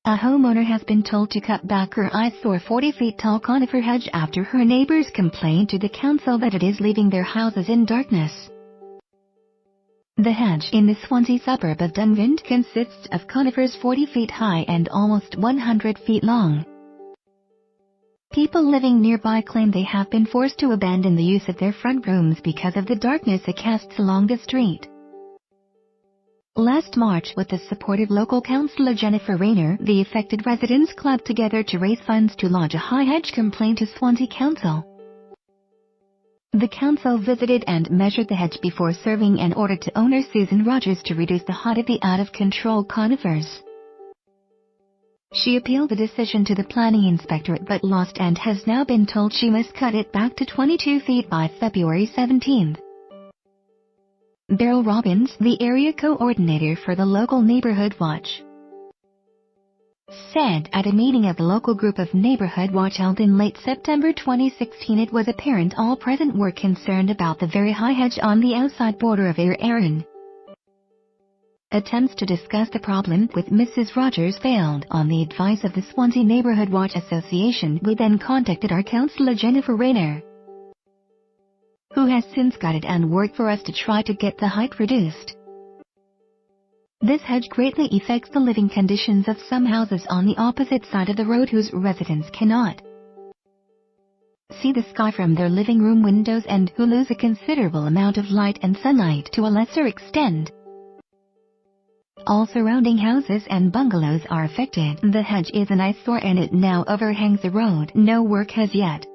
A homeowner has been told to cut back her eyesore 40 feet tall conifer hedge after her neighbors complained to the council that it is leaving their houses in darkness. The hedge in the Swansea suburb of Dunvant consists of conifers 40 feet high and almost 100 feet long. People living nearby claim they have been forced to abandon the use of their front rooms because of the darkness it casts along the street. Last March, with the support of local councillor Jennifer Rayner, the affected residents clubbed together to raise funds to lodge a high hedge complaint to Swansea Council. The council visited and measured the hedge before serving an order to owner Susan Rogers to reduce the height of the out-of-control conifers. She appealed the decision to the planning inspectorate but lost and has now been told she must cut it back to 22 feet by February 17. Beryl Robbins, the area coordinator for the local Neighborhood Watch, said at a meeting of the local group of Neighborhood Watch held in late September 2016 it was apparent all present were concerned about the very high hedge on the outside border of their area. Attempts to discuss the problem with Mrs. Rogers failed. On the advice of the Swansea Neighborhood Watch Association, we then contacted our councillor Jennifer Rayner, who has since guided and worked for us to try to get the height reduced. This hedge greatly affects the living conditions of some houses on the opposite side of the road whose residents cannot see the sky from their living room windows and who lose a considerable amount of light and sunlight to a lesser extent. All surrounding houses and bungalows are affected. The hedge is an eyesore and it now overhangs the road. No work has yet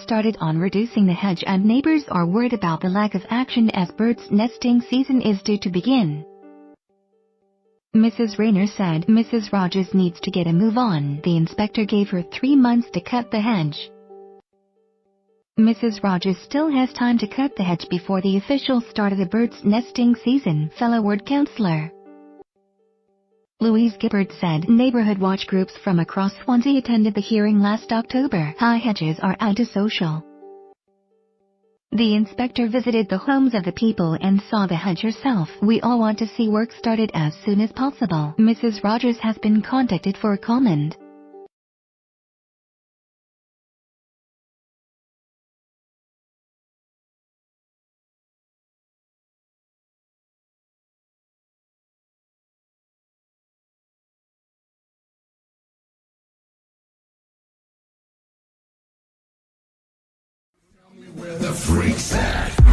started on reducing the hedge and neighbors are worried about the lack of action as birds' nesting season is due to begin. Mrs. Rayner said Mrs. Rogers needs to get a move on. The inspector gave her 3 months to cut the hedge. Mrs. Rogers still has time to cut the hedge before the official start of the birds' nesting season, fellow ward councillor Louise Gibbard said. Neighborhood watch groups from across Swansea attended the hearing last October. High hedges are antisocial. The inspector visited the homes of the people and saw the hedge herself. We all want to see work started as soon as possible. Mrs. Rogers has been contacted for a comment. Where the freaks at?